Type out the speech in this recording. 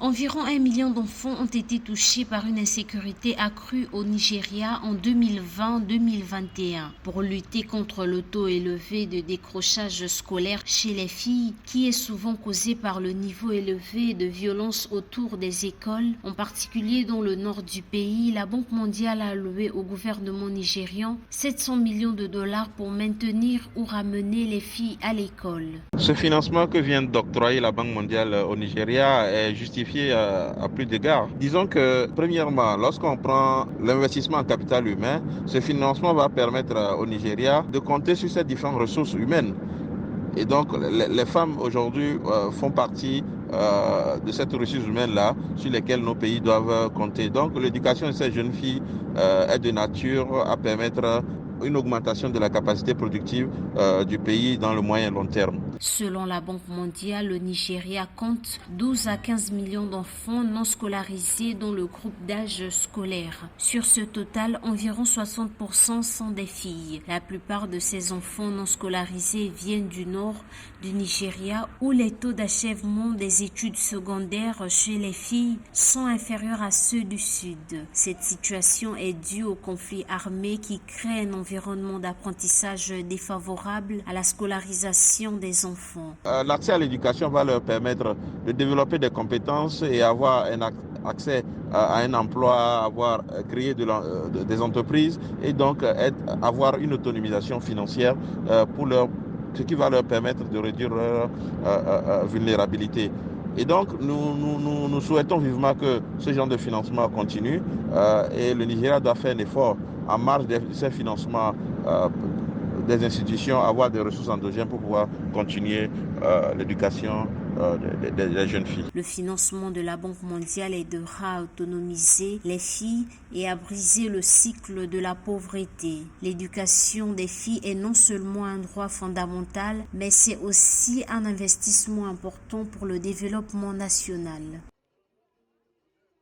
Environ 1 million d'enfants ont été touchés par une insécurité accrue au Nigeria en 2020-2021. Pour lutter contre le taux élevé de décrochage scolaire chez les filles, qui est souvent causé par le niveau élevé de violence autour des écoles, en particulier dans le nord du pays, la Banque mondiale a alloué au gouvernement nigérian 700 millions de dollars pour maintenir ou ramener les filles à l'école. Ce financement que vient d'octroyer la Banque mondiale au Nigeria est justifié à plus d'égards. Disons que, premièrement, lorsqu'on prend l'investissement en capital humain, ce financement va permettre au Nigeria de compter sur ces différentes ressources humaines. Et donc, les femmes aujourd'hui font partie de cette ressource humaine-là sur lesquelles nos pays doivent compter. Donc, l'éducation de ces jeunes filles est de nature à permettre une augmentation de la capacité productive du pays dans le moyen et long terme. Selon la Banque mondiale, le Nigeria compte 12 à 15 millions d'enfants non scolarisés dans le groupe d'âge scolaire. Sur ce total, environ 60% sont des filles. La plupart de ces enfants non scolarisés viennent du nord du Nigeria où les taux d'achèvement des études secondaires chez les filles sont inférieurs à ceux du sud. Cette situation est due au conflit armé qui crée un environnement d'apprentissage défavorable à la scolarisation des enfants. L'accès à l'éducation va leur permettre de développer des compétences et avoir un accès à un emploi, avoir créé des entreprises et donc avoir une autonomisation financière ce qui va leur permettre de réduire leur vulnérabilité. Et donc, nous souhaitons vivement que ce genre de financement continue et le Nigeria doit faire un effort en marge de ces financements des institutions, avoir des ressources endogènes pour pouvoir continuer l'éducation des jeunes filles. Le financement de la Banque mondiale aidera à autonomiser les filles et à briser le cycle de la pauvreté. L'éducation des filles est non seulement un droit fondamental, mais c'est aussi un investissement important pour le développement national.